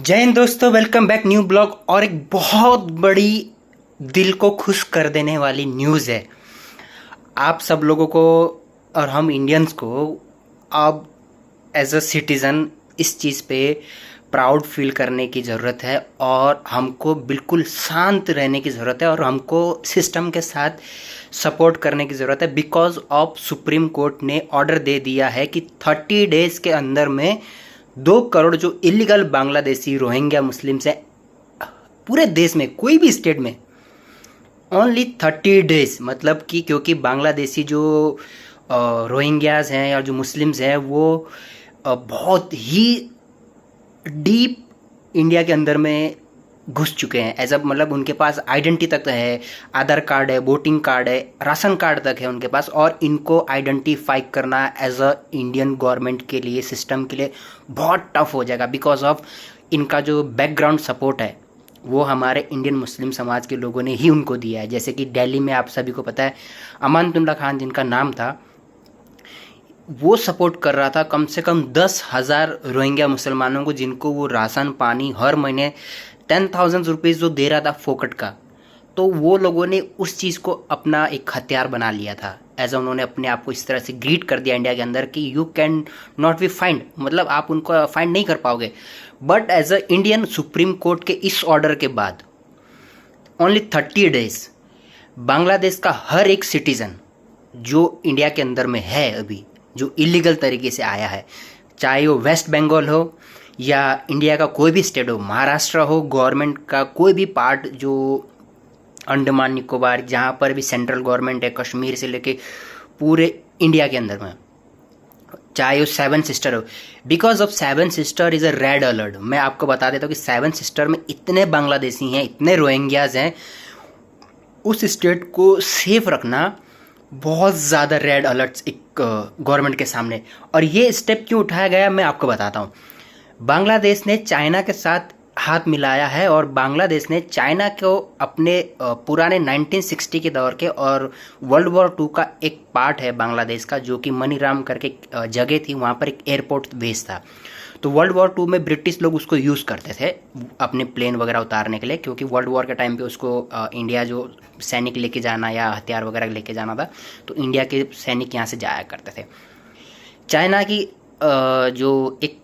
जय हिंद दोस्तों, welcome back new blog. और एक बहुत बड़ी दिल को खुश कर देने वाली न्यूज़ है आप सब लोगों को और हम इंडियंस को। अब एज अ सिटीज़न इस चीज़ पे प्राउड फील करने की ज़रूरत है और हमको बिल्कुल शांत रहने की ज़रूरत है और हमको सिस्टम के साथ सपोर्ट करने की ज़रूरत है। बिकॉज ऑफ सुप्रीम कोर्ट ने ऑर्डर दे दिया है कि 30 डेज़ के अंदर में 2 करोड़ जो इलीगल बांग्लादेशी रोहिंग्या मुस्लिम्स हैं पूरे देश में कोई भी स्टेट में, ओनली 30 डेज। मतलब कि क्योंकि बांग्लादेशी जो रोहिंग्याज हैं या जो मुस्लिम्स हैं वो बहुत ही डीप इंडिया के अंदर में घुस चुके हैं। एज अ मतलब उनके पास आइडेंटिटी तक है, आधार कार्ड है, वोटिंग कार्ड है, राशन कार्ड तक है उनके पास। और इनको आइडेंटिफाई करना एज अ इंडियन गवर्नमेंट के लिए, सिस्टम के लिए बहुत टफ हो जाएगा। बिकॉज ऑफ इनका जो बैकग्राउंड सपोर्ट है वो हमारे इंडियन मुस्लिम समाज के लोगों ने ही उनको दिया है। जैसे कि दिल्ली में आप सभी को पता है अमानतुल्लाह खान जिनका नाम था, वो सपोर्ट कर रहा था कम से कम 10,000 रोहिंग्या मुसलमानों को, जिनको वो राशन पानी हर महीने 10,000 रुपीज़ जो दे रहा था फोकट का। तो वो लोगों ने उस चीज़ को अपना एक हथियार बना लिया था। एज उन्होंने अपने आप को इस तरह से ग्रीट कर दिया इंडिया के अंदर कि you can not be find, मतलब आप उनको फाइंड नहीं कर पाओगे। But as a Indian Supreme Court के इस ऑर्डर के बाद ओनली 30 डेज बांग्लादेश का हर एक सिटीज़न जो इंडिया के अंदर में है अभी, जो इलीगल तरीके से आया है, चाहे वो वेस्ट बंगाल हो या इंडिया का कोई भी स्टेट हो, महाराष्ट्र हो, गवर्नमेंट का कोई भी पार्ट जो अंडमान निकोबार जहाँ पर भी सेंट्रल गवर्नमेंट है, कश्मीर से लेके पूरे इंडिया के अंदर में, चाहे वो 7 सिस्टर हो। Because of 7 sister is a red alert. मैं आपको बता देता हूँ कि 7 सिस्टर में इतने बांग्लादेशी हैं, इतने रोहिंग्याज हैं, उस स्टेट को सेफ रखना बहुत ज़्यादा रेड अलर्ट्स एक गवर्नमेंट के सामने। और ये स्टेप क्यों उठाया गया मैं आपको बताता हूँ। बांग्लादेश ने चाइना के साथ हाथ मिलाया है और बांग्लादेश ने चाइना को अपने पुराने 1960 के दौर के और वर्ल्ड वॉर 2 का एक पार्ट है बांग्लादेश का, जो कि मनीराम करके जगह थी, वहाँ पर एक एयरपोर्ट बेस था। तो वर्ल्ड वॉर 2 में ब्रिटिश लोग उसको यूज़ करते थे अपने प्लेन वगैरह उतारने के लिए, क्योंकि वर्ल्ड वॉर के टाइम पे उसको इंडिया जो सैनिक लेके जाना या हथियार वगैरह लेके जाना था, तो इंडिया के सैनिक यहाँ से जाया करते थे। चाइना की जो एक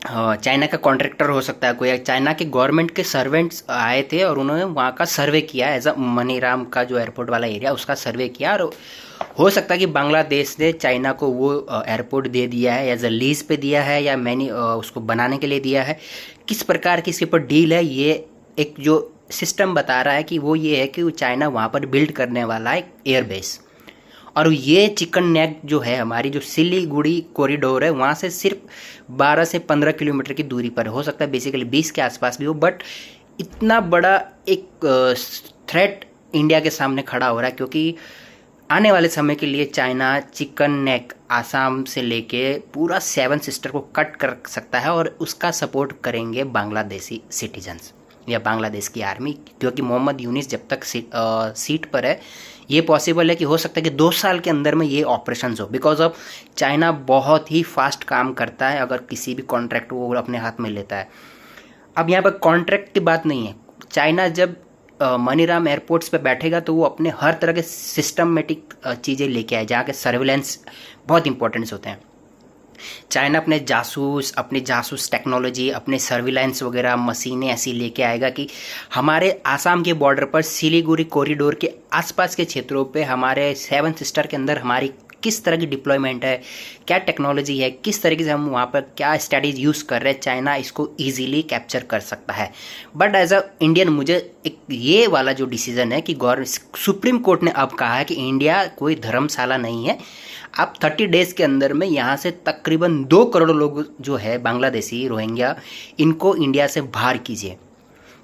चाइना का कॉन्ट्रैक्टर हो सकता है कोई, चाइना के गवर्नमेंट के सर्वेंट्स आए थे और उन्होंने वहाँ का सर्वे किया एज अ मनीराम का जो एयरपोर्ट वाला एरिया, उसका सर्वे किया। और हो सकता है कि बांग्लादेश ने चाइना को वो एयरपोर्ट दे दिया है, एज अ लीज पे दिया है या मैंने उसको बनाने के लिए दिया है। किस प्रकार की इसके ऊपर डील है, ये एक जो सिस्टम बता रहा है कि वो ये है कि चाइना वहाँ पर बिल्ड करने वाला है एयरबेस। और ये चिकन नेक जो है हमारी जो सिलीगुड़ी कॉरिडोर है, वहाँ से सिर्फ 12 से 15 किलोमीटर की दूरी पर, हो सकता है बेसिकली 20 के आसपास भी हो। बट इतना बड़ा एक थ्रेट इंडिया के सामने खड़ा हो रहा है, क्योंकि आने वाले समय के लिए चाइना चिकन नेक आसाम से लेके पूरा 7 सिस्टर को कट कर सकता है और उसका सपोर्ट करेंगे बांग्लादेशी सिटीजन्स या बांग्लादेश की आर्मी। क्योंकि मोहम्मद यूनिस जब तक सीट पर है, ये पॉसिबल है कि हो सकता है कि 2 साल के अंदर में ये ऑपरेशंस हो। बिकॉज ऑफ चाइना बहुत ही फास्ट काम करता है अगर किसी भी कॉन्ट्रैक्ट वो अपने हाथ में लेता है। अब यहाँ पर कॉन्ट्रैक्ट की बात नहीं है। चाइना जब मनीराम एयरपोर्ट्स पे बैठेगा तो वो अपने हर तरह के सिस्टमेटिक चीज़ें लेके आए, जहाँ के सर्विलेंस बहुत इंपॉर्टेंस होते हैं। चाइना अपने जासूस टेक्नोलॉजी, अपने सर्विलांस वगैरह मशीनें ऐसी लेके आएगा कि हमारे आसाम के बॉर्डर पर सिलीगुड़ी कॉरिडोर के आसपास के क्षेत्रों पे हमारे 7 सिस्टर के अंदर हमारी किस तरह की डिप्लॉयमेंट है, क्या टेक्नोलॉजी है, किस तरीके से हम वहाँ पर क्या स्ट्रैटेजी यूज़ कर रहे हैं, चाइना इसको ईजिली कैप्चर कर सकता है। बट एज अ इंडियन मुझे एक ये वाला जो डिसीजन है कि सुप्रीम कोर्ट ने अब कहा है कि इंडिया कोई धर्मशाला नहीं है। आप 30 डेज़ के अंदर में यहाँ से तकरीबन 2 करोड़ लोग जो है बांग्लादेशी रोहिंग्या, इनको इंडिया से बाहर कीजिए।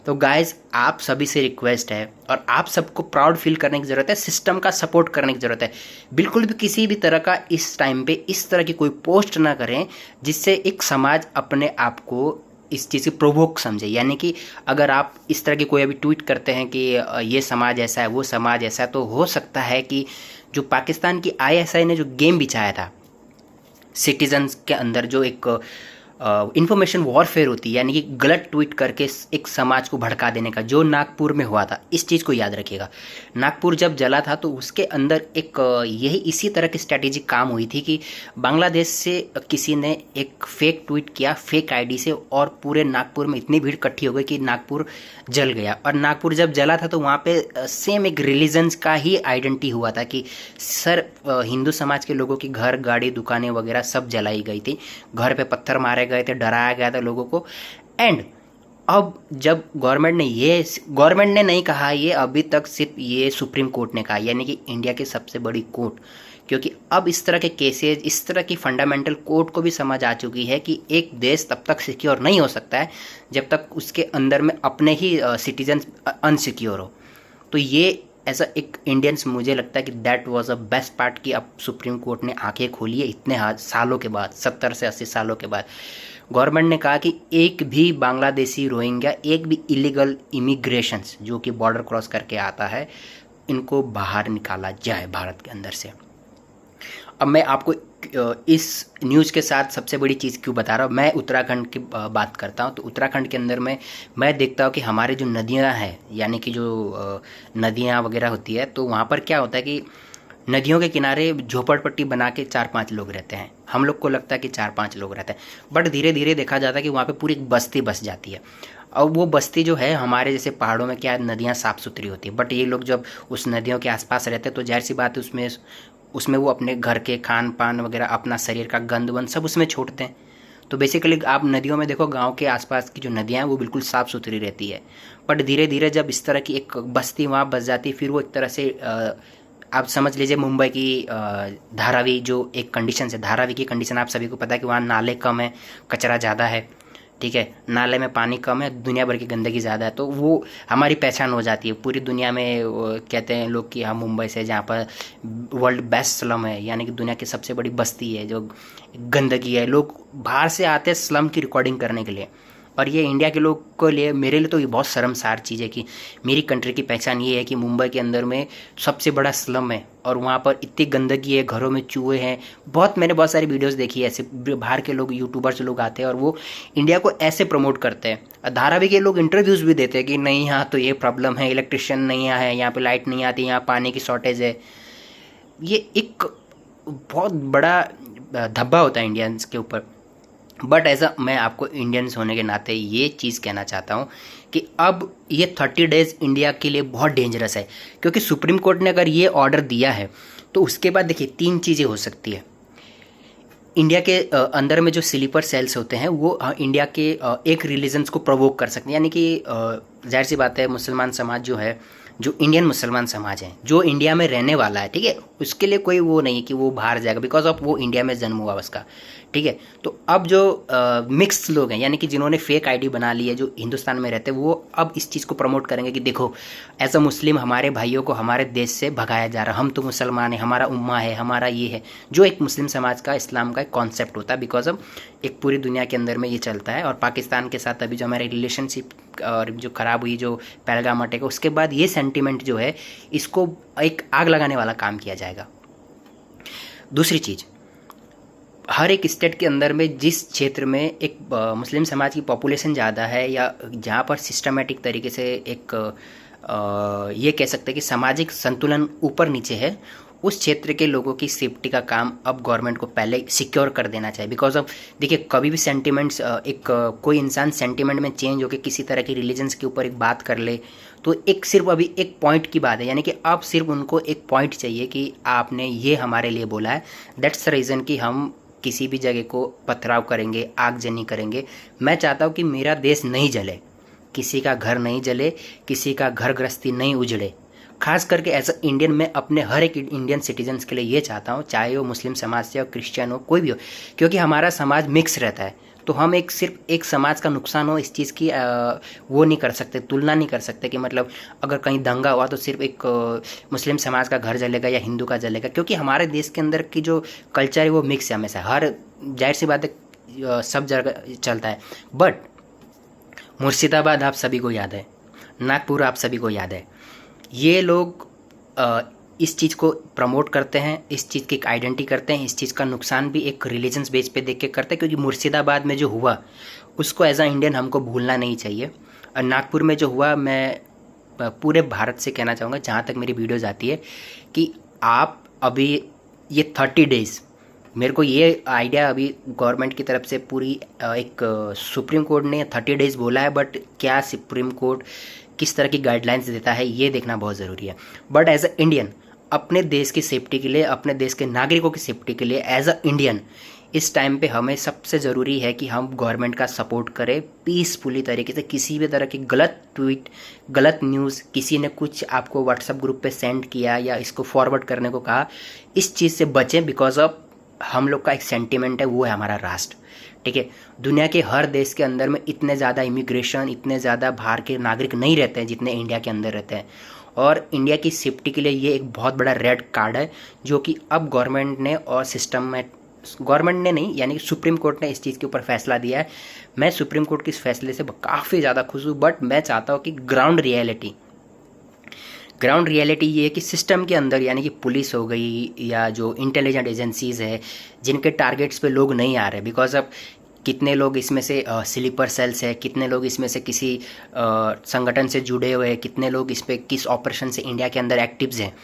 तो गाइज आप सभी से रिक्वेस्ट है और आप सबको प्राउड फील करने की ज़रूरत है, सिस्टम का सपोर्ट करने की ज़रूरत है। बिल्कुल भी किसी भी तरह का इस टाइम पे इस तरह की कोई पोस्ट ना करें जिससे एक समाज अपने आप को इस चीज़ की प्रोवोक समझे। यानी कि अगर आप इस तरह की कोई अभी ट्वीट करते हैं कि ये समाज ऐसा है, वो समाज ऐसा है, तो हो सकता है कि जो पाकिस्तान की आईएसआई ने जो गेम बिछाया था सिटीजन्स के अंदर, जो एक इंफॉर्मेशन वॉरफेयर होती है, यानी कि गलत ट्वीट करके एक समाज को भड़का देने का, जो नागपुर में हुआ था। इस चीज़ को याद रखिएगा, नागपुर जब जला था तो उसके अंदर एक यही इसी तरह की स्ट्रैटेजिक काम हुई थी कि बांग्लादेश से किसी ने एक फेक ट्वीट किया फेक आईडी से, और पूरे नागपुर में इतनी भीड़ इकट्ठी हो गई कि नागपुर जल गया। और नागपुर जब जला था तो वहाँ पे सेम एक रिलीजन्स का ही आइडेंटिटी हुआ था कि सर हिंदू समाज के लोगों की घर गाड़ी दुकानें वगैरह सब जलाई गई थी, घर पे पत्थर मारे गए थे, डराया गया था लोगों को। एंड अब जब गवर्नमेंट ने नहीं कहा ये, अभी तक सिर्फ ये सुप्रीम कोर्ट ने कहा, यानी कि इंडिया की सबसे बड़ी कोर्ट, क्योंकि अब इस तरह के केसेस, इस तरह की फंडामेंटल कोर्ट को भी समझ आ चुकी है कि एक देश तब तक सिक्योर नहीं हो सकता है जब तक उसके अंदर में अपने ही सिटीजन अनसिक्योर हो। तो ये ऐसा एक इंडियंस, मुझे लगता है कि that was a best part कि अब सुप्रीम कोर्ट ने आंखें खोली है इतने सालों के बाद, 70 से 80 सालों के बाद। गवर्नमेंट ने कहा कि एक भी बांग्लादेशी रोहिंग्या, एक भी इलीगल इमिग्रेशंस जो कि बॉर्डर क्रॉस करके आता है, इनको बाहर निकाला जाए भारत के अंदर से। अब मैं आपको इस न्यूज़ के साथ सबसे बड़ी चीज़ क्यों बता रहा हूँ, मैं उत्तराखंड की बात करता हूँ। तो उत्तराखंड के अंदर में मैं देखता हूँ कि हमारे जो नदियाँ हैं, यानी कि जो नदियाँ वगैरह होती है, तो वहाँ पर क्या होता है कि नदियों के किनारे झोपड़पट्टी बना के 4-5 लोग रहते हैं। हम लोग को लगता है कि 4-5 लोग रहते हैं, बट धीरे धीरे देखा जाता है कि वहाँ पे पूरी एक बस्ती बस जाती है। और वो बस्ती जो है, हमारे जैसे पहाड़ों में क्या नदियाँ साफ़ सुथरी होती है, बट ये लोग जब उस नदियों के आसपास रहते हैं तो जाहिर सी बात है उसमें वो अपने घर के खान पान वगैरह, अपना शरीर का गंद वंद सब उसमें छोड़ते हैं। तो बेसिकली आप नदियों में देखो, गांव के आसपास की जो नदियां हैं वो बिल्कुल साफ़ सुथरी रहती है। बट धीरे धीरे जब इस तरह की एक बस्ती वहाँ बस जाती है, फिर वो एक तरह से आप समझ लीजिए मुंबई की धारावी जो एक कंडीशन है, धारावी की कंडीशन आप सभी को पता है कि वहाँ नाले कम है, कचरा ज़्यादा है, ठीक है, नाले में पानी कम है, दुनिया भर की गंदगी ज़्यादा है। तो वो हमारी पहचान हो जाती है पूरी दुनिया में। कहते हैं लोग कि हम मुंबई से, जहाँ पर वर्ल्ड बेस्ट स्लम है, यानी कि दुनिया की सबसे बड़ी बस्ती है जो गंदगी है, लोग बाहर से आते हैं स्लम की रिकॉर्डिंग करने के लिए। और ये इंडिया के लोग को लिए, मेरे लिए तो ये बहुत शर्मसार चीज़ है कि मेरी कंट्री की पहचान ये है कि मुंबई के अंदर में सबसे बड़ा स्लम है और वहाँ पर इतनी गंदगी है, घरों में चूहे हैं। मैंने बहुत सारी वीडियोस देखी है ऐसे, बाहर के लोग, यूट्यूबर्स लोग आते हैं और वो इंडिया को ऐसे प्रमोट करते हैं। धारावी के लोग इंटरव्यूज़ भी देते हैं कि नहीं यहाँ तो ये प्रॉब्लम है, इलेक्ट्रिशियन नहीं है, यहाँ पर लाइट नहीं आती, यहाँ पानी की शॉर्टेज है। ये एक बहुत बड़ा धब्बा होता है इंडियंस के ऊपर। बट ऐसा मैं आपको इंडियंस होने के नाते ये चीज़ कहना चाहता हूँ कि अब ये 30 डेज़ इंडिया के लिए बहुत डेंजरस है, क्योंकि सुप्रीम कोर्ट ने अगर ये ऑर्डर दिया है तो उसके बाद देखिए 3 चीज़ें हो सकती है। इंडिया के अंदर में जो स्लीपर सेल्स होते हैं वो इंडिया के एक रिलीजन्स को प्रोवोक कर सकते हैं, यानी कि जाहिर सी बात है मुसलमान समाज जो है, जो इंडियन मुसलमान समाज है, जो इंडिया में रहने वाला है, ठीक है, उसके लिए कोई वो नहीं कि वो बाहर जाएगा, बिकॉज ऑफ वो इंडिया में जन्म हुआ उसका, ठीक है। तो अब जो मिक्स लोग हैं, यानी कि जिन्होंने फेक आईडी बना ली है, जो हिंदुस्तान में रहते हैं, वो अब इस चीज़ को प्रमोट करेंगे कि देखो एज अ मुस्लिम हमारे भाइयों को हमारे देश से भगाया जा रहा है, हम तो मुसलमान हैं, हमारा उम्मा है, हमारा ये है, जो एक मुस्लिम समाज का, इस्लाम का एक कॉन्सेप्ट होता है, बिकॉज ऑफ एक पूरी दुनिया के अंदर में ये चलता है। और पाकिस्तान के साथ अभी जो हमारी रिलेशनशिप और जो ख़राब हुई, जो पहलगाम अटैक, उसके बाद ये सेंटिमेंट जो है इसको एक आग लगाने वाला काम किया जाएगा। दूसरी चीज़, हर एक स्टेट के अंदर में जिस क्षेत्र में एक मुस्लिम समाज की पॉपुलेशन ज़्यादा है, या जहाँ पर सिस्टमेटिक तरीके से एक ये कह सकते हैं कि सामाजिक संतुलन ऊपर नीचे है, उस क्षेत्र के लोगों की सेफ्टी का काम अब गवर्नमेंट को पहले सिक्योर कर देना चाहिए। बिकॉज ऑफ देखिए, कभी भी सेंटिमेंट्स, कोई इंसान सेंटिमेंट में चेंज होकर किसी तरह की रिलीजन्स के ऊपर एक बात कर ले तो एक सिर्फ अभी एक पॉइंट की बात है, यानी कि अब सिर्फ उनको एक पॉइंट चाहिए कि आपने ये हमारे लिए बोला है, दैट्स द रीज़न कि हम किसी भी जगह को पथराव करेंगे, आगजनी करेंगे। मैं चाहता हूँ कि मेरा देश नहीं जले, किसी का घर नहीं जले, किसी का घर गृहस्थी नहीं उजड़े। खास करके एज अ इंडियन मैं अपने हर एक इंडियन सिटीजन्स के लिए ये चाहता हूँ, चाहे वो मुस्लिम समाज से हो, क्रिश्चियन हो, कोई भी हो, क्योंकि हमारा समाज मिक्स रहता है। तो हम एक सिर्फ एक समाज का नुकसान हो इस चीज़ की वो नहीं कर सकते, तुलना नहीं कर सकते कि मतलब अगर कहीं दंगा हुआ तो सिर्फ एक मुस्लिम समाज का घर जलेगा या हिंदू का जलेगा, क्योंकि हमारे देश के अंदर की जो कल्चर है वो मिक्स है हमेशा, हर जाहिर सी बात है सब जगह चलता है। बट मुर्शिदाबाद आप सभी को याद है, नागपुर आप सभी को याद है, ये लोग इस चीज़ को प्रमोट करते हैं, इस चीज़ की एक आइडेंटिटी करते हैं, इस चीज़ का नुकसान भी एक रिलीजन्स बेस पे देख के करते हैं, क्योंकि मुर्शिदाबाद में जो हुआ उसको एज अ इंडियन हमको भूलना नहीं चाहिए। और नागपुर में जो हुआ, मैं पूरे भारत से कहना चाहूँगा जहाँ तक मेरी वीडियोज़ आती है कि आप अभी ये 30 डेज़, मेरे को ये आइडिया अभी गवर्नमेंट की तरफ से पूरी एक सुप्रीम कोर्ट ने 30 डेज़ बोला है, बट क्या सुप्रीम कोर्ट किस तरह की गाइडलाइंस देता है ये देखना बहुत ज़रूरी है। बट एज अ इंडियन, अपने देश की सेफ्टी के लिए, अपने देश के नागरिकों की सेफ्टी के लिए एज अ इंडियन इस टाइम पे हमें सबसे ज़रूरी है कि हम गवर्नमेंट का सपोर्ट करें पीसफुली तरीके से। किसी भी तरह की गलत ट्वीट, गलत न्यूज़, किसी ने कुछ आपको व्हाट्सएप ग्रुप पे सेंड किया या इसको फॉरवर्ड करने को कहा, इस चीज़ से बचें। बिकॉज ऑफ हम लोग का एक सेंटिमेंट है, वो है हमारा राष्ट्र। ठीक है, दुनिया के हर देश के अंदर में इतने ज़्यादा इमिग्रेशन, इतने ज़्यादा बाहर के नागरिक नहीं रहते हैं जितने इंडिया के अंदर रहते हैं, और इंडिया की सेफ्टी के लिए ये एक बहुत बड़ा रेड कार्ड है जो कि अब गवर्नमेंट ने और सिस्टम में, गवर्नमेंट ने नहीं यानी कि सुप्रीम कोर्ट ने इस चीज़ के ऊपर फैसला दिया है। मैं सुप्रीम कोर्ट के इस फैसले से काफ़ी ज़्यादा खुश हूँ, बट मैं चाहता हूँ कि ग्राउंड रियलिटी ये है कि सिस्टम के अंदर यानी कि पुलिस हो गई या जो इंटेलिजेंट एजेंसीज़ है जिनके टारगेट्स पे लोग नहीं आ रहे, बिकॉज अब कितने लोग इसमें से स्लीपर सेल्स है, कितने लोग इसमें से किसी संगठन से जुड़े हुए हैं, कितने लोग इस पर किस ऑपरेशन से इंडिया के अंदर एक्टिव्स हैं।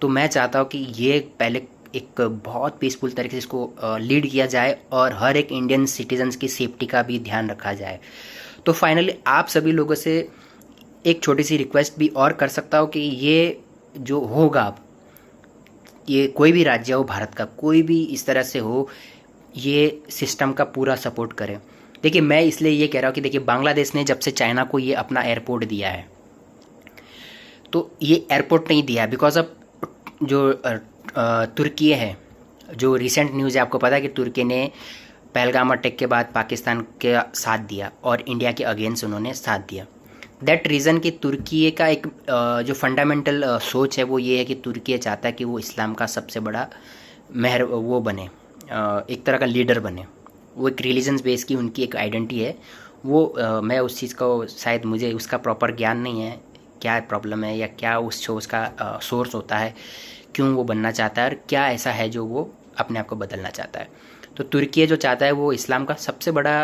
तो मैं चाहता हूँ कि ये पहले एक बहुत पीसफुल तरीके से इसको लीड किया जाए और हर एक इंडियन सिटीजन्स की सेफ्टी का भी ध्यान रखा जाए। तो फाइनली आप सभी लोगों से एक छोटी सी रिक्वेस्ट भी और कर सकता हूँ कि ये जो होगा, अब ये कोई भी राज्य हो भारत का, कोई भी इस तरह से हो, ये सिस्टम का पूरा सपोर्ट करें। देखिए, मैं इसलिए ये कह रहा हूँ कि देखिए, बांग्लादेश ने जब से चाइना को ये अपना एयरपोर्ट दिया है, तो ये एयरपोर्ट नहीं दिया बिकॉज अब जो तुर्की है, जो रिसेंट न्यूज़ है, आपको पता है कि तुर्की ने पहलगाम अटैक के बाद पाकिस्तान के साथ दिया और इंडिया के अगेंस्ट उन्होंने साथ दिया। दैट रीज़न कि तुर्की का एक जो फंडामेंटल सोच है वो ये है कि तुर्की चाहता है कि वो इस्लाम का सबसे बड़ा वो बने, एक तरह का लीडर बने। वो एक रिलीजन्स बेस की उनकी एक आइडेंटिटी है। वो मैं उस चीज़ को, शायद मुझे उसका प्रॉपर ज्ञान नहीं है क्या प्रॉब्लम है या क्या उस शोज़ का सोर्स होता है, क्यों वो बनना चाहता है और क्या ऐसा है जो वो अपने आप को बदलना चाहता है। तो तुर्की जो चाहता है वो इस्लाम का सबसे बड़ा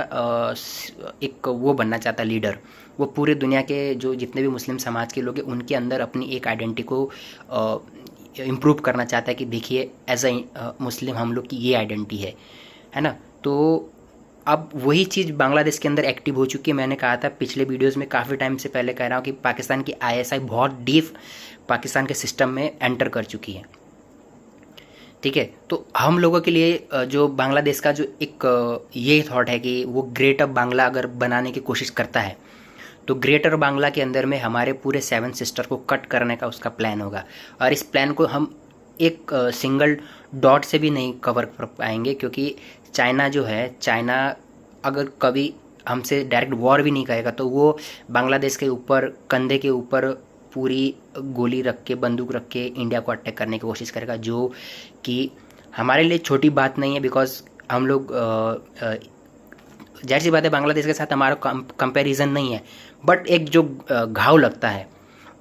एक वो बनना चाहता है लीडर। वो पूरे दुनिया के जो जितने भी मुस्लिम समाज के लोग हैं उनके अंदर अपनी एक आइडेंटिटी को इम्प्रूव करना चाहता है कि देखिए एज अ मुस्लिम हम लोग की ये आइडेंटिटी है ना। तो अब वही चीज़ बांग्लादेश के अंदर एक्टिव हो चुकी है। मैंने कहा था पिछले वीडियोस में, काफ़ी टाइम से पहले कह रहा हूँ कि पाकिस्तान की आईएसआई बहुत डीप पाकिस्तान के सिस्टम में एंटर कर चुकी है। ठीक है, तो हम लोगों के लिए जो बांग्लादेश का जो एक ये थॉट है कि वो ग्रेटर बांग्ला अगर बनाने की कोशिश करता है तो ग्रेटर बांग्ला के अंदर में हमारे पूरे 7 सिस्टर को कट करने का उसका प्लान होगा। और इस प्लान को हम एक सिंगल डॉट से भी नहीं कवर कर पाएंगे, क्योंकि चाइना जो है, चाइना अगर कभी हमसे डायरेक्ट वॉर भी नहीं करेगा तो वो बांग्लादेश के ऊपर, कंधे के ऊपर पूरी गोली रख के, बंदूक रख के इंडिया को अटैक करने की कोशिश करेगा, जो कि हमारे लिए छोटी बात नहीं है। बिकॉज हम लोग जाहिर सी बात है बांग्लादेश के साथ हमारा कंपैरिजन नहीं है, बट एक जो घाव लगता है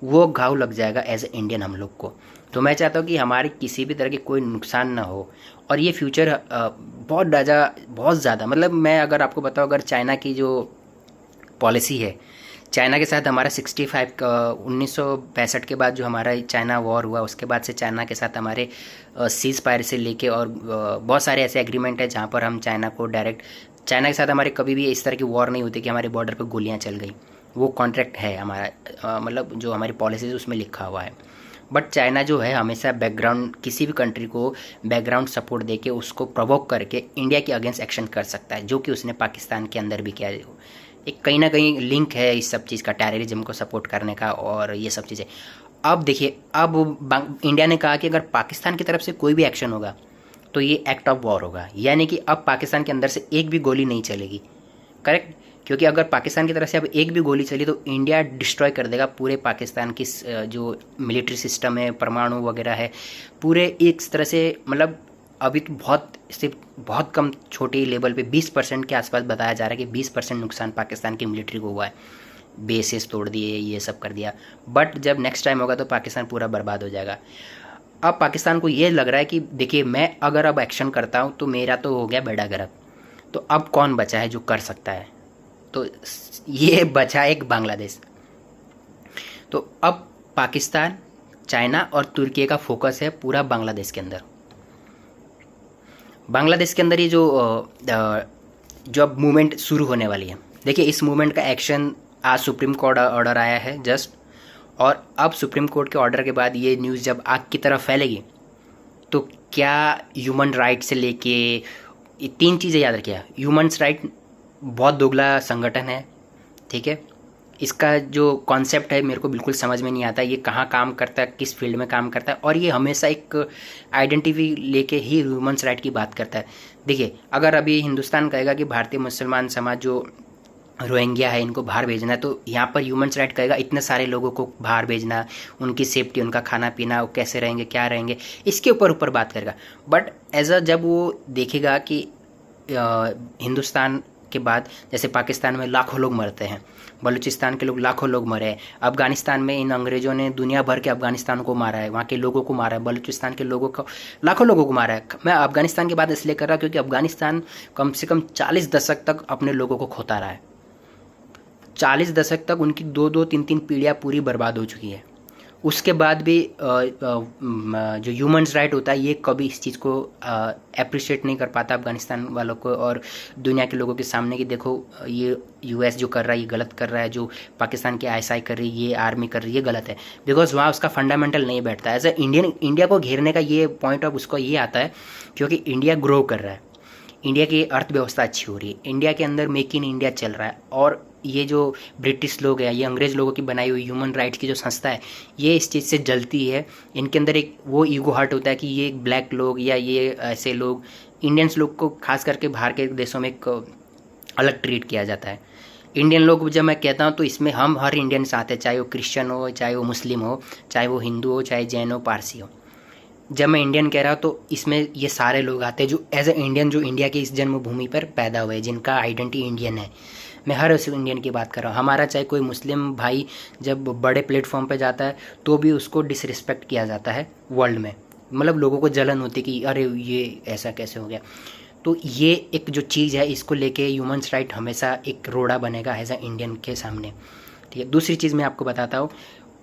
वो घाव लग जाएगा एज ए इंडियन हम लोग को। तो मैं चाहता हूँ कि हमारी किसी भी तरह की कोई नुकसान ना हो। और ये फ्यूचर बहुत ज़्यादा, मतलब मैं अगर आपको बताऊँ, अगर चाइना की जो पॉलिसी है, चाइना के साथ हमारा 1965 के बाद जो हमारा चाइना वॉर हुआ, उसके बाद से चाइना के साथ हमारे सीज फायर से लेके और बहुत सारे ऐसे एग्रीमेंट है जहाँ पर हम चाइना को डायरेक्ट, चाइना के साथ हमारे कभी भी इस तरह की वॉर नहीं होती कि हमारे बॉर्डर पे गोलियाँ चल गई। वो कॉन्ट्रैक्ट है हमारा, मतलब जो हमारी पॉलिसीज उसमें लिखा हुआ है। बट चाइना जो है हमेशा बैकग्राउंड, किसी भी कंट्री को बैकग्राउंड सपोर्ट देके उसको प्रोवोक करके इंडिया के अगेंस्ट एक्शन कर सकता है, जो कि उसने पाकिस्तान के अंदर भी किया। एक कहीं ना कहीं लिंक है इस सब चीज़ का, टेररिज्म को सपोर्ट करने का और ये सब चीज़ें। अब देखिए, अब इंडिया ने कहा कि अगर पाकिस्तान की तरफ से कोई भी एक्शन होगा तो ये एक्ट ऑफ वॉर होगा, यानी कि अब पाकिस्तान के अंदर से एक भी गोली नहीं चलेगी। करेक्ट, क्योंकि अगर पाकिस्तान की तरफ से अब एक भी गोली चली तो इंडिया डिस्ट्रॉय कर देगा पूरे पाकिस्तान की जो मिलिट्री सिस्टम है, परमाणु वगैरह है, पूरे एक तरह से। मतलब अभी तो बहुत कम छोटी लेवल पे 20% के आसपास बताया जा रहा है कि 20% नुकसान पाकिस्तान की मिलिट्री को हुआ है, बेसेस तोड़ दिए, ये सब कर दिया। बट जब नेक्स्ट टाइम होगा तो पाकिस्तान पूरा बर्बाद हो जाएगा। अब पाकिस्तान को ये लग रहा है कि देखिए मैं अगर अब एक्शन करता हूँ तो मेरा तो हो गया बेड़ा गर्क, तो अब कौन बचा है जो कर सकता है? तो ये बचा एक बांग्लादेश। तो अब पाकिस्तान, चाइना और तुर्की का फोकस है पूरा बांग्लादेश के अंदर। बांग्लादेश के अंदर ये जो अब मूवमेंट शुरू होने वाली है, देखिए इस मूवमेंट का एक्शन आज सुप्रीम कोर्ट ऑर्डर आया है जस्ट, और अब सुप्रीम कोर्ट के ऑर्डर के बाद ये न्यूज़ जब आग की तरफ फैलेगी तो क्या ह्यूमन राइट से लेके ये 3 चीज़ें याद रखिए। ह्यूमन्स राइट बहुत दोगला संगठन है, ठीक है। इसका जो कॉन्सेप्ट है मेरे को बिल्कुल समझ में नहीं आता, ये कहाँ काम करता है, किस फील्ड में काम करता है, और ये हमेशा एक आइडेंटिटी लेके ही ह्यूमन्स राइट की बात करता है। देखिए अगर अभी हिंदुस्तान कहेगा कि भारतीय मुसलमान समाज जो रोहिंग्या है इनको बाहर भेजना है, तो यहाँ पर ह्यूमन्स राइट कहेगा इतने सारे लोगों को बाहर भेजना, उनकी सेफ्टी, उनका खाना पीना, वो कैसे रहेंगे, क्या रहेंगे, इसके ऊपर बात करेगा। बट एज अ जब वो देखेगा कि हिंदुस्तान के बाद जैसे पाकिस्तान में लाखों लोग मरते हैं, बलूचिस्तान के लोग लाखों लोग मरे हैं, अफगानिस्तान में इन अंग्रेज़ों ने दुनिया भर के अफगानिस्तान को मारा है, वहाँ के लोगों को मारा है, बलूचिस्तान के लोगों को, लाखों लोगों को मारा है। मैं अफगानिस्तान की बात इसलिए कर रहा हूँ क्योंकि अफगानिस्तान कम से कम 40 दशक तक अपने लोगों को खोता रहा है। 40 दशक तक उनकी 2-2, 3-3 पीढ़ियाँ पूरी बर्बाद हो चुकी है। उसके बाद भी जो ह्यूमन्स राइट होता है ये कभी इस चीज़ को अप्रिशिएट नहीं कर पाता अफगानिस्तान वालों को और दुनिया के लोगों के सामने कि देखो ये यूएस जो कर रहा है ये गलत कर रहा है, जो पाकिस्तान की आईएसआई कर रही है, ये आर्मी कर रही है, ये गलत है। बिकॉज वहाँ उसका फंडामेंटल नहीं बैठता। एज ए इंडिया को घेरने का ये पॉइंट ऑफ उसको ये आता है क्योंकि इंडिया ग्रो कर रहा है, इंडिया की अर्थव्यवस्था अच्छी हो रही है, इंडिया के अंदर मेक इन इंडिया चल रहा है, और ये जो ब्रिटिश लोग हैं, ये अंग्रेज़ लोगों की बनाई हुई ह्यूमन राइट्स की जो संस्था है, ये इस चीज़ से जलती है। इनके अंदर एक वो ईगो हर्ट होता है कि ये ब्लैक लोग या ये ऐसे लोग, इंडियंस लोग को खास करके बाहर के देशों में एक अलग ट्रीट किया जाता है। इंडियन लोग जब मैं कहता हूँ तो इसमें हम हर इंडियन साथ है, चाहे वो क्रिश्चियन हो, चाहे वो मुस्लिम हो, चाहे वो हिंदू हो, चाहे जैन हो, पारसी हो। जब मैं इंडियन कह रहा हूँ तो इसमें ये सारे लोग आते हैं जो एज ए इंडियन, जो इंडिया की इस जन्मभूमि पर पैदा हुए, जिनका आइडेंटिटी इंडियन है। मैं हर उस इंडियन की बात कर रहा हूँ। हमारा चाहे कोई मुस्लिम भाई जब बड़े प्लेटफॉर्म पे जाता है तो भी उसको डिसरिस्पेक्ट किया जाता है वर्ल्ड में, मतलब लोगों को जलन होती है कि अरे ये ऐसा कैसे हो गया। तो ये एक जो चीज़ है इसको लेके ह्यूमन्स राइट हमेशा एक रोड़ा बनेगा एज ए इंडियन के सामने, ठीक है। दूसरी चीज़ मैं आपको बताता हूँ,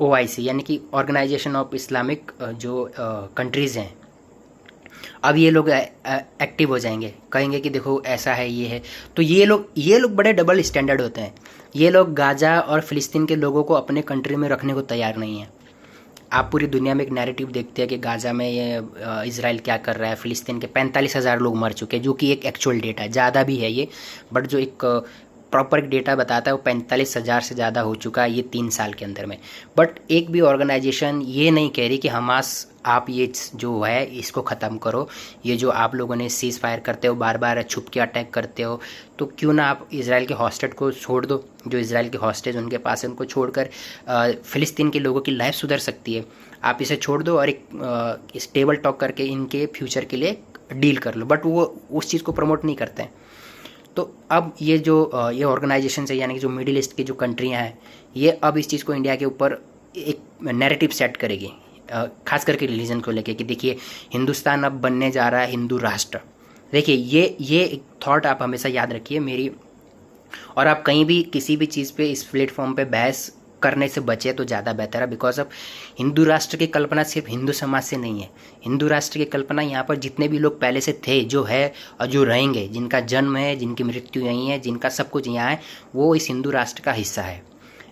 OIC यानी कि ऑर्गेनाइजेशन ऑफ इस्लामिक जो कंट्रीज़ हैं, अब ये लोग एक्टिव हो जाएंगे, कहेंगे कि देखो ऐसा है, ये है। तो ये लोग बड़े डबल स्टैंडर्ड होते हैं। ये लोग गाजा और फ़िलिस्तीन के लोगों को अपने कंट्री में रखने को तैयार नहीं है। आप पूरी दुनिया में एक नैरेटिव देखते हैं कि गाजा में ये इजराइल क्या कर रहा है, फ़िलिस्तीन के 45,000 लोग मर चुके हैं, जो कि एक एक्चुअल डेटा है, ज़्यादा भी है ये, बट जो एक प्रॉपर एक डेटा बताता है वो 45,000 से ज़्यादा हो चुका है ये 3 साल के अंदर में। बट एक भी ऑर्गेनाइजेशन ये नहीं कह रही कि हमास आप ये जो है इसको ख़त्म करो, ये जो आप लोगों ने सीज़ फायर करते हो, बार बार छुप के अटैक करते हो, तो क्यों ना आप इजराइल के हॉस्टेज को छोड़ दो, जो इजराइल के हॉस्टेज उनके पास है उनको छोड़कर फ़िलिस्तीन के लोगों की लाइफ सुधर सकती है। आप इसे छोड़ दो और एक स्टेबल टॉक करके इनके फ्यूचर के लिए डील कर लो। बट वो उस चीज़ को प्रमोट नहीं करते हैं। तो अब ये जो ये ऑर्गेनाइजेशन है यानी कि जो मिडिल ईस्ट की जो कंट्रियां हैं, ये अब इस चीज़ को इंडिया के ऊपर एक नैरेटिव सेट करेगी, खास करके रिलीजन को लेके कि देखिए हिंदुस्तान अब बनने जा रहा है हिंदू राष्ट्र। देखिए ये एक थॉट आप हमेशा याद रखिए मेरी, और आप कहीं भी किसी भी चीज़ पे इस प्लेटफॉर्म पे बहस करने से बचे तो ज़्यादा बेहतर है। बिकॉज अब हिंदू राष्ट्र की कल्पना सिर्फ हिंदू समाज से नहीं है, हिंदू राष्ट्र की कल्पना यहाँ पर जितने भी लोग पहले से थे, जो है और जो रहेंगे, जिनका जन्म है, जिनकी मृत्यु यहीं है, जिनका सब कुछ यहाँ है, वो इस हिंदू राष्ट्र का हिस्सा है।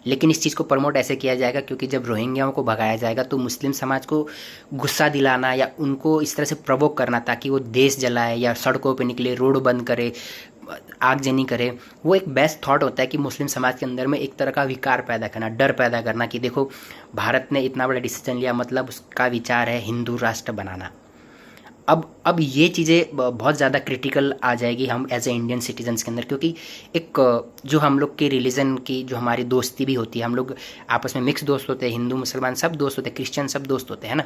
लेकिन इस चीज़ को प्रमोट ऐसे किया जाएगा क्योंकि जब रोहिंग्याओं को भगाया जाएगा तो मुस्लिम समाज को गुस्सा दिलाना या उनको इस तरह से प्रवोक करना ताकि वो देश जलाए या सड़कों पे निकले, रोड बंद करे, आगजनी करे, वो एक बेस्ट थॉट होता है कि मुस्लिम समाज के अंदर में एक तरह का विकार पैदा करना, डर पैदा करना कि देखो भारत ने इतना बड़ा डिसीजन लिया, मतलब उसका विचार है हिंदू राष्ट्र बनाना। अब ये चीज़ें बहुत ज़्यादा क्रिटिकल आ जाएगी हम एज ए इंडियन सिटीजन्स के अंदर, क्योंकि एक जो हम लोग के रिलीजन की जो हमारी दोस्ती भी होती है, हम लोग आपस में मिक्स दोस्त होते हैं, हिंदू मुसलमान सब दोस्त होते हैं, क्रिश्चियन सब दोस्त होते हैं ना।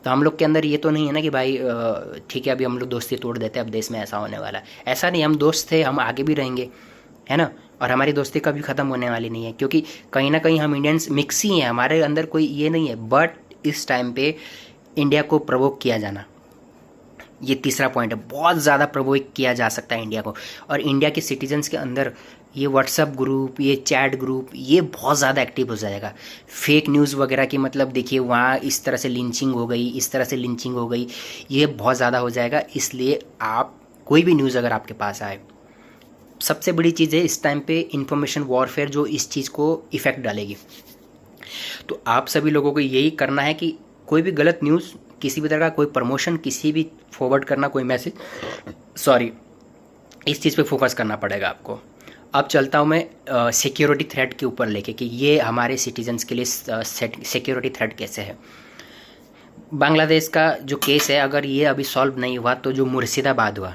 तो हम लोग के अंदर ये तो नहीं है ना कि भाई ठीक है अभी हम लोग दोस्ती तोड़ देते हैं, अब देश में ऐसा होने वाला है, ऐसा नहीं। हम दोस्त थे, हम आगे भी रहेंगे, है ना, और हमारी दोस्ती कभी ख़त्म होने वाली नहीं है क्योंकि कहीं ना कहीं हम इंडियंस मिक्स ही हैं, हमारे अंदर कोई ये नहीं है। बट इस टाइम पे इंडिया को प्रवोक किया जाना, ये तीसरा पॉइंट है। बहुत ज़्यादा प्रवोक किया जा सकता है इंडिया को, और इंडिया के सिटीजन्स के अंदर ये व्हाट्सएप ग्रुप, ये चैट ग्रुप, ये बहुत ज़्यादा एक्टिव हो जाएगा। फेक न्यूज़ वगैरह की, मतलब देखिए वहाँ इस तरह से लिंचिंग हो गई, इस तरह से लिंचिंग हो गई, ये बहुत ज़्यादा हो जाएगा। इसलिए आप कोई भी न्यूज़ अगर आपके पास आए, सबसे बड़ी चीज़ है इस टाइम पे इंफॉर्मेशन वॉरफेयर, जो इस चीज़ को इफ़ेक्ट डालेगी। तो आप सभी लोगों को यही करना है कि कोई भी गलत न्यूज़, किसी भी तरह का कोई प्रमोशन, किसी भी फॉरवर्ड करना, कोई मैसेज, इस चीज़ पे फोकस करना पड़ेगा आपको। अब चलता हूँ मैं सिक्योरिटी थ्रेट के ऊपर लेके कि ये हमारे सिटीजन्स के लिए सिक्योरिटी थ्रेट कैसे है। बांग्लादेश का जो केस है, अगर ये अभी सॉल्व नहीं हुआ तो जो मुर्शिदाबाद हुआ,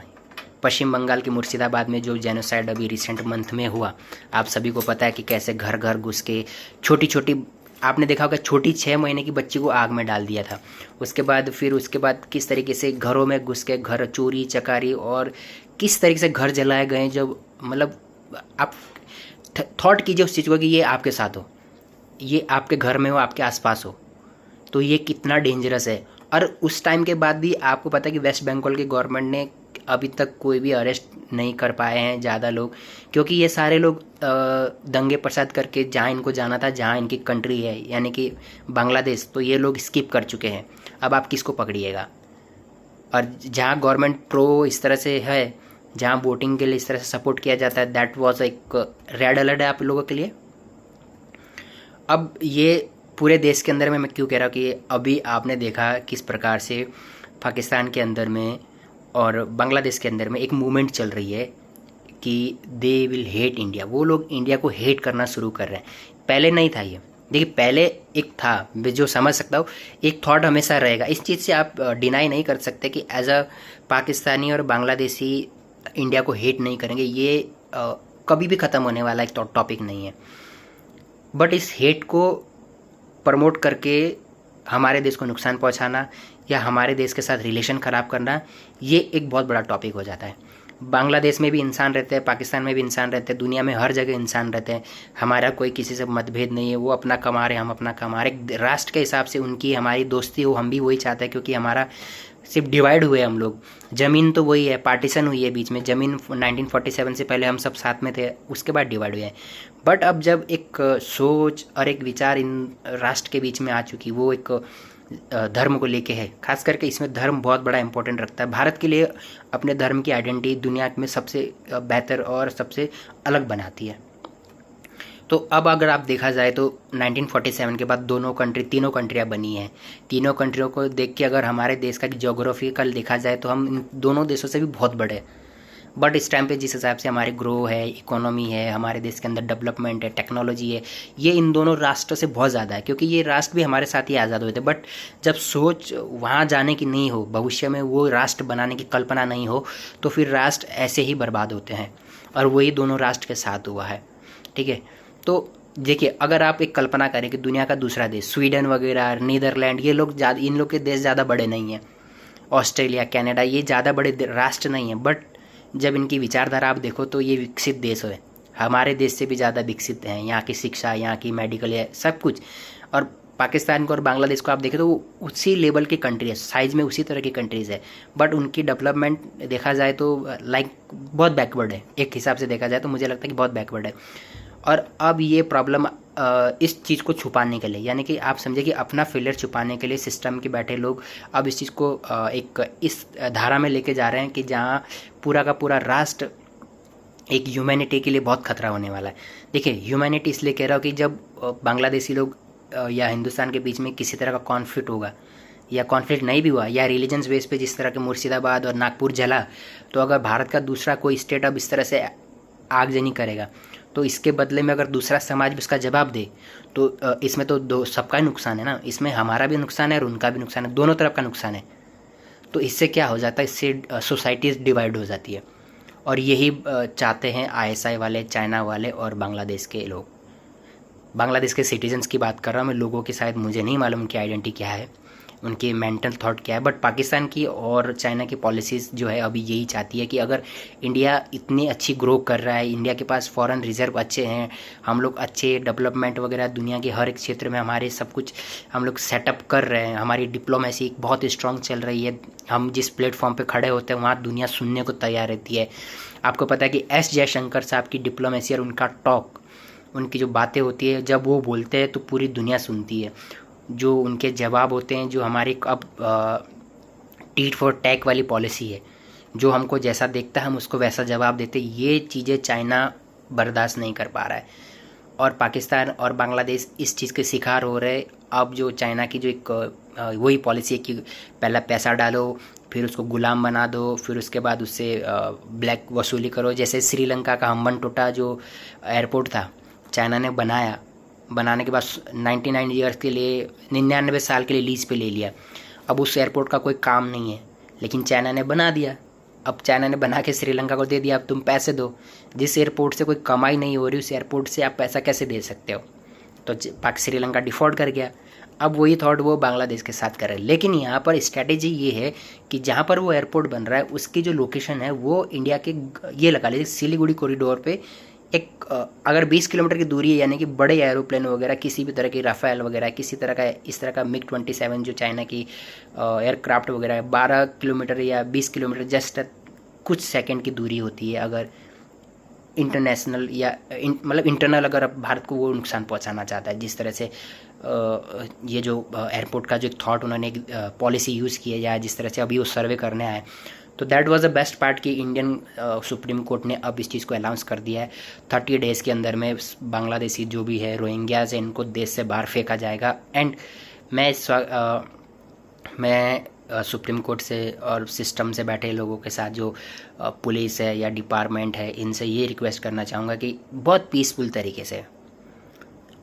पश्चिम बंगाल के मुर्शिदाबाद में जो जेनोसाइड अभी रिसेंट मंथ में हुआ, आप सभी को पता है कि कैसे घर घर घुस के छोटी छोटी, आपने देखा होगा, छोटी 6 महीने की बच्ची को आग में डाल दिया था। उसके बाद किस तरीके से घरों में घुस के घर चोरी चकारी, और किस तरीके से घर जलाए गए। जब मतलब आप थॉट कीजिए उस चीज़ को कि ये आपके साथ हो, ये आपके घर में हो, आपके आसपास हो, तो ये कितना डेंजरस है। और उस टाइम के बाद भी आपको पता है कि वेस्ट बंगाल की गवर्नमेंट ने अभी तक कोई भी अरेस्ट नहीं कर पाए हैं ज़्यादा लोग, क्योंकि ये सारे लोग दंगे प्रसाद करके जहाँ इनको जाना था, जहाँ इनकी कंट्री है यानी कि बांग्लादेश, तो ये लोग स्किप कर चुके हैं। अब आप किसको पकड़िएगा। और जहाँ गवर्नमेंट प्रो इस तरह से है, जहाँ वोटिंग के लिए इस तरह से सपोर्ट किया जाता है, दैट वाज एक रेड अलर्ट है आप लोगों के लिए। अब ये पूरे देश के अंदर में मैं क्यों कह रहा हूँ कि अभी आपने देखा किस प्रकार से पाकिस्तान के अंदर में और बांग्लादेश के अंदर में एक मूवमेंट चल रही है कि दे विल हेट इंडिया। वो लोग इंडिया को हेट करना शुरू कर रहे हैं। पहले नहीं था ये, देखिए पहले एक था, मैं जो समझ सकता हूँ, एक थॉट हमेशा रहेगा। इस चीज़ से आप डिनाई नहीं कर सकते कि एज अ पाकिस्तानी और बांग्लादेशी इंडिया को हेट नहीं करेंगे। ये कभी भी ख़त्म होने वाला एक टॉपिक नहीं है। बट इस हेट को प्रमोट करके हमारे देश को नुकसान पहुंचाना या हमारे देश के साथ रिलेशन ख़राब करना, ये एक बहुत बड़ा टॉपिक हो जाता है। बांग्लादेश में भी इंसान रहते हैं, पाकिस्तान में भी इंसान रहते हैं, दुनिया में हर जगह इंसान रहते हैं। हमारा कोई किसी से मतभेद नहीं है, वो अपना कमा रहे, हम अपना कमा रहे। राष्ट्र के हिसाब से उनकी हमारी दोस्ती हो, हम भी वही चाहते हैं, क्योंकि हमारा सिर्फ डिवाइड हुए हम लोग। ज़मीन तो वही है, पार्टीशन हुई है बीच में। ज़मीन 1947 से पहले हम सब साथ में थे, उसके बाद डिवाइड हुए हैं। बट अब जब एक सोच और एक विचार इन राष्ट्र के बीच में आ चुकी, वो एक धर्म को लेके है। खास करके इसमें धर्म बहुत बड़ा इंपॉर्टेंट रखता है। भारत के लिए अपने धर्म की आइडेंटिटी दुनिया में सबसे बेहतर और सबसे अलग बनाती है। तो अब अगर आप देखा जाए तो 1947 के बाद तीनों कंट्रियाँ बनी हैं। तीनों कंट्रियों को देख के अगर हमारे देश का जोग्राफिकल देखा जाए तो हम इन दोनों देशों से भी बहुत बड़े हैं। बट इस टाइम पे जिस हिसाब से हमारी ग्रो है, इकोनॉमी है, हमारे देश के अंदर डेवलपमेंट है, टेक्नोलॉजी है, ये इन दोनों राष्ट्र से बहुत ज़्यादा है, क्योंकि ये राष्ट्र भी हमारे साथ ही आज़ाद हुए थे। बट जब सोच वहाँ जाने की नहीं हो, भविष्य में वो राष्ट्र बनाने की कल्पना नहीं हो, तो फिर राष्ट्र ऐसे ही बर्बाद होते हैं, और वही दोनों राष्ट्र के साथ हुआ है। ठीक है, तो देखिए अगर आप एक कल्पना करें कि दुनिया का दूसरा देश, स्वीडन वगैरह, नीदरलैंड, ये लोग इन लोग के देश ज़्यादा बड़े नहीं हैं। ऑस्ट्रेलिया, कनाडा, ये ज़्यादा बड़े राष्ट्र नहीं हैं, बट जब इनकी विचारधारा आप देखो तो ये विकसित देश है, हमारे देश से भी ज़्यादा विकसित हैं। यहाँ की शिक्षा, यहाँ की मेडिकल है, सब कुछ। और पाकिस्तान को और बांग्लादेश को आप देखें तो उसी लेवल की कंट्री है, साइज़ में उसी तरह की कंट्रीज़ है, बट उनकी डेवलपमेंट देखा जाए तो लाइक बहुत बैकवर्ड है। एक हिसाब से देखा जाए तो मुझे लगता है कि बहुत बैकवर्ड है। और अब ये प्रॉब्लम इस चीज़ को छुपाने के लिए, यानी कि आप समझे कि अपना फेलियर छुपाने के लिए सिस्टम के बैठे लोग अब इस चीज़ को एक इस धारा में लेके जा रहे हैं कि जहाँ पूरा का पूरा राष्ट्र एक ह्यूमैनिटी के लिए बहुत खतरा होने वाला है। देखिए ह्यूमैनिटी इसलिए कह रहा हूँ कि जब बांग्लादेशी लोग या हिंदुस्तान के बीच में किसी तरह का कॉन्फ्लिक्ट होगा, या कॉन्फ्लिक्ट नहीं भी हुआ, या रिलीजन्स बेस पे जिस तरह के मुर्शिदाबाद और नागपुर जला, तो अगर भारत का दूसरा कोई स्टेट अब इस तरह से आगजनी करेगा, तो इसके बदले में अगर दूसरा समाज भी उसका जवाब दे, तो इसमें तो सबका ही नुकसान है ना। इसमें हमारा भी नुकसान है और उनका भी नुकसान है, दोनों तरफ का नुकसान है। तो इससे क्या हो जाता है, इससे सोसाइटीज़ डिवाइड हो जाती है। और यही चाहते हैं ISI वाले, चाइना वाले और बांग्लादेश के लोग। बांग्लादेश के सिटीजन्स की बात कर रहा हूँ मैं, लोगों की शायद मुझे नहीं मालूम उनकी आइडेंटिटी क्या है, उनके मेंटल थॉट क्या है। बट पाकिस्तान की और चाइना की पॉलिसीज़ जो है अभी यही चाहती है कि अगर इंडिया इतनी अच्छी ग्रो कर रहा है, इंडिया के पास फॉरेन रिजर्व अच्छे हैं, हम लोग अच्छे डेवलपमेंट वगैरह दुनिया के हर एक क्षेत्र में हमारे सब कुछ हम लोग सेटअप कर रहे हैं, हमारी डिप्लोमेसी बहुत स्ट्रांग चल रही है, हम जिस प्लेटफॉर्म पे खड़े होते हैं वहाँ दुनिया सुनने को तैयार रहती है। आपको पता है कि एस जयशंकर साहब की डिप्लोमेसी और उनका टॉक, उनकी जो बातें होती है, जब वो बोलते हैं तो पूरी दुनिया सुनती है। जो उनके जवाब होते हैं, जो हमारी अब टीट फॉर टैक वाली पॉलिसी है, जो हमको जैसा देखता है हम उसको वैसा जवाब देते, ये चीज़ें चाइना बर्दाश्त नहीं कर पा रहा है और पाकिस्तान और बांग्लादेश इस चीज़ के शिकार हो रहे। अब जो चाइना की जो एक वही पॉलिसी है कि पहला पैसा डालो, फिर उसको गुलाम बना दो, फिर उसके बाद उससे ब्लैक वसूली करो। जैसे श्रीलंका का हम्बनटोटा जो एयरपोर्ट था, चाइना ने बनाने के बाद 99 ईयर्स के लिए, 99 साल के लिए लीज पे ले लिया। अब उस एयरपोर्ट का कोई काम नहीं है, लेकिन चाइना ने बना दिया। अब चाइना ने बना के श्रीलंका को दे दिया, अब तुम पैसे दो। जिस एयरपोर्ट से कोई कमाई नहीं हो रही, उस एयरपोर्ट से आप पैसा कैसे दे सकते हो? तो श्रीलंका डिफ़ॉल्ट कर गया। अब वही थॉट वो बांग्लादेश के साथ कर रहे हैं। लेकिन यहाँ पर स्ट्रैटेजी ये है कि जहाँ पर वो एयरपोर्ट बन रहा है उसकी जो लोकेशन है वो इंडिया के, ये लगा लीजिए सिलीगुड़ी कॉरिडोर पे एक अगर 20 किलोमीटर की दूरी है, यानी कि बड़े एरोप्लेन वगैरह किसी भी तरह की राफेल वगैरह किसी तरह का इस तरह का MiG-27 जो चाइना की एयरक्राफ्ट वगैरह है, 12 किलोमीटर या 20 किलोमीटर जस्ट कुछ सेकंड की दूरी होती है। अगर इंटरनेशनल या मतलब इंटरनल अगर अब भारत को वो नुकसान पहुंचाना चाहता है, जिस तरह से ये जो एयरपोर्ट का जो एक थॉट उन्होंने पॉलिसी यूज़ की है, या जिस तरह से अभी वो सर्वे करने आए, तो that was the best part कि इंडियन सुप्रीम कोर्ट ने अब इस चीज़ को अनाउंस कर दिया है 30 डेज़ के अंदर में बांग्लादेशी जो भी है रोहिंग्याज है इनको देश से बाहर फेंका जाएगा। एंड मैं सुप्रीम कोर्ट से और सिस्टम से बैठे लोगों के साथ जो पुलिस है या डिपार्टमेंट है, इनसे ये रिक्वेस्ट करना चाहूँगा कि बहुत पीसफुल तरीके से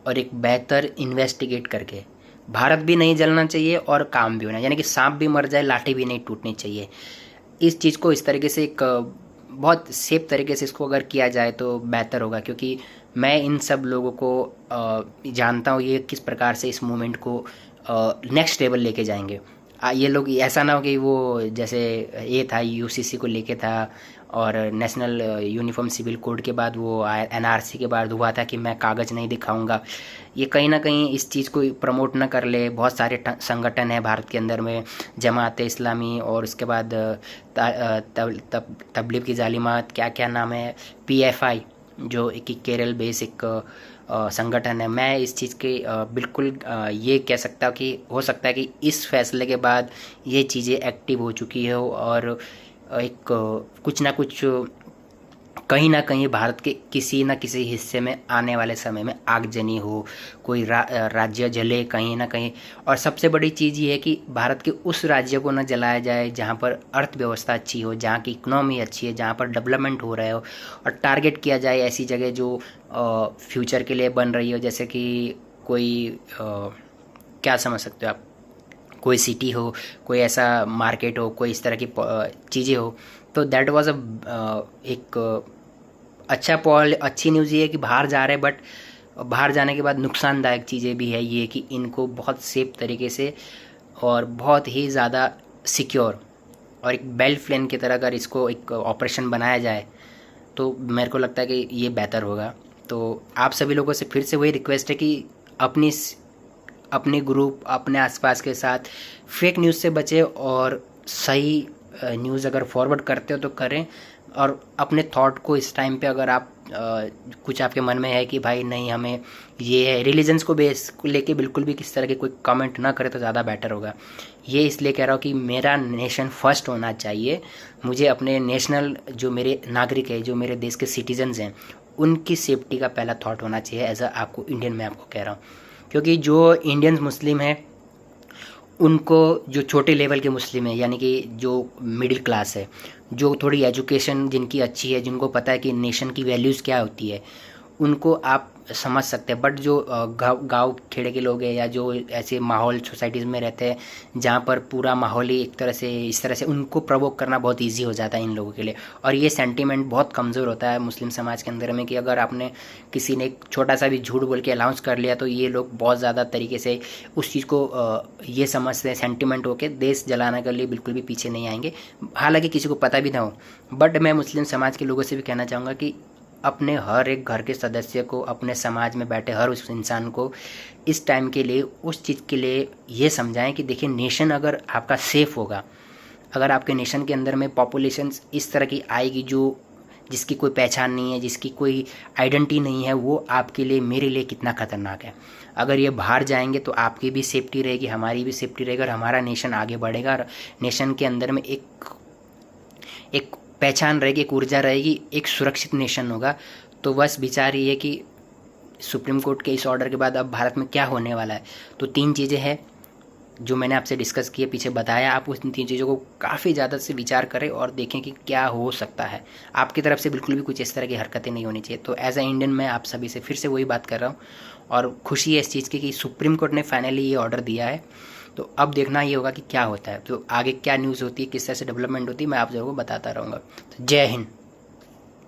और एक बेहतर इन्वेस्टिगेट करके, भारत भी नहीं जलना चाहिए और काम भी होना, यानी कि सांप भी मर जाए लाठी भी नहीं टूटनी चाहिए। इस चीज़ को इस तरीके से एक बहुत सेफ तरीके से इसको अगर किया जाए तो बेहतर होगा, क्योंकि मैं इन सब लोगों को जानता हूँ ये किस प्रकार से इस मूवमेंट को नेक्स्ट लेवल लेके जाएंगे। ये लोग ऐसा ना हो कि वो जैसे ये था यूसीसी को लेके था और नेशनल यूनिफॉर्म सिविल कोड के बाद वो एनआरसी के बाद हुआ था कि मैं कागज़ नहीं दिखाऊंगा। ये कहीं ना कहीं इस चीज़ को प्रमोट ना कर ले। बहुत सारे संगठन हैं भारत के अंदर में, जमात इस्लामी और उसके बाद तबलीग की जालिमात, क्या क्या नाम है, PFI जो एक केरल बेस एक संगठन है। मैं इस चीज़ के बिल्कुल ये कह सकता हूँ कि हो सकता है कि इस फैसले के बाद ये चीज़ें एक्टिव हो चुकी है और एक कुछ ना कुछ कहीं ना कहीं भारत के किसी न किसी हिस्से में आने वाले समय में आगजनी हो, कोई राज्य जले कहीं ना कहीं। और सबसे बड़ी चीज़ ये है कि भारत के उस राज्य को न जलाया जाए जहाँ पर अर्थव्यवस्था अच्छी हो, जहाँ की इकोनॉमी अच्छी है, जहाँ पर डेवलपमेंट हो रहा हो, और टारगेट किया जाए ऐसी जगह जो फ्यूचर के लिए बन रही हो, जैसे कि कोई क्या समझ सकते हो आप, कोई सिटी हो, कोई ऐसा मार्केट हो, कोई इस तरह की चीज़ें हो। तो दैट वाज एक अच्छा अच्छी न्यूज़ ये है कि बाहर जा रहे हैं, बट बाहर जाने के बाद नुकसानदायक चीज़ें भी है ये कि इनको बहुत सेफ तरीके से और बहुत ही ज़्यादा सिक्योर और एक बेल प्लेन की तरह अगर इसको एक ऑपरेशन बनाया जाए तो मेरे को लगता है कि ये बेहतर होगा। तो आप सभी लोगों से फिर से वही रिक्वेस्ट है कि अपने ग्रुप, अपने आसपास के साथ फेक न्यूज़ से बचें और सही न्यूज़ अगर फॉरवर्ड करते हो तो करें। और अपने थॉट को इस टाइम पे अगर आप कुछ आपके मन में है कि भाई नहीं हमें ये है, रिलीजन्स को बेस को लेके बिल्कुल भी किस तरह के कोई कमेंट ना करे तो ज़्यादा बेटर होगा। ये इसलिए कह रहा हूँ कि मेरा नेशन फर्स्ट होना चाहिए। मुझे अपने नेशनल जो मेरे नागरिक है, जो मेरे देश के सिटीजन्स हैं, उनकी सेफ्टी का पहला थॉट होना चाहिए एज आपको इंडियन मैं आपको कह रहा हूँ। क्योंकि जो इंडियंस मुस्लिम हैं उनको, जो छोटे लेवल के मुस्लिम है यानी कि जो मिडिल क्लास है, जो थोड़ी एजुकेशन जिनकी अच्छी है, जिनको पता है कि नेशन की वैल्यूज़ क्या होती है, उनको आप समझ सकते हैं। बट जो गांव खेड़े के लोग हैं या जो ऐसे माहौल सोसाइटीज़ में रहते हैं जहाँ पर पूरा माहौल ही एक तरह से इस तरह से, उनको प्रवोक करना बहुत इजी हो जाता है इन लोगों के लिए। और ये सेंटीमेंट बहुत कमज़ोर होता है मुस्लिम समाज के अंदर में कि अगर आपने किसी ने एक छोटा सा भी झूठ बोल के अनाउंस कर लिया तो ये लोग बहुत ज़्यादा तरीके से उस चीज़ को ये समझते हैं सेंटिमेंट होके देश जलाने के लिए बिल्कुल भी पीछे नहीं आएंगे, हालांकि किसी को पता भी ना हो। बट मैं मुस्लिम समाज के लोगों से भी कहना चाहूँगा कि अपने हर एक घर के सदस्य को, अपने समाज में बैठे हर उस इंसान को इस टाइम के लिए उस चीज़ के लिए ये समझाएं कि देखिए, नेशन अगर आपका सेफ होगा, अगर आपके नेशन के अंदर में पॉपुलेशन इस तरह की आएगी जो जिसकी कोई पहचान नहीं है, जिसकी कोई आइडेंटिटी नहीं है, वो आपके लिए, मेरे लिए कितना खतरनाक है। अगर ये बाहर जाएंगे तो आपकी भी सेफ्टी रहेगी, हमारी भी सेफ्टी रहेगी और हमारा नेशन आगे बढ़ेगा और नेशन के अंदर में एक पहचान रहेगी, एक ऊर्जा रहेगी, एक सुरक्षित नेशन होगा। तो बस विचार ये है कि सुप्रीम कोर्ट के इस ऑर्डर के बाद अब भारत में क्या होने वाला है। तो 3 चीज़ें हैं जो मैंने आपसे डिस्कस किए, पीछे बताया। आप उस 3 चीज़ों को काफ़ी ज़्यादा से विचार करें और देखें कि क्या हो सकता है। आपकी तरफ से बिल्कुल भी कुछ इस तरह की हरकतें नहीं होनी चाहिए। तो एज अ इंडियन मैं आप सभी से फिर से वही बात कर रहा हूँ और खुशी है इस चीज़ की कि सुप्रीम कोर्ट ने फाइनली ये ऑर्डर दिया है। तो अब देखना ये होगा कि क्या होता है, तो आगे क्या न्यूज़ होती है, किस तरह से डेवलपमेंट होती है, मैं आप लोगों को बताता रहूँगा। तो जय हिंद।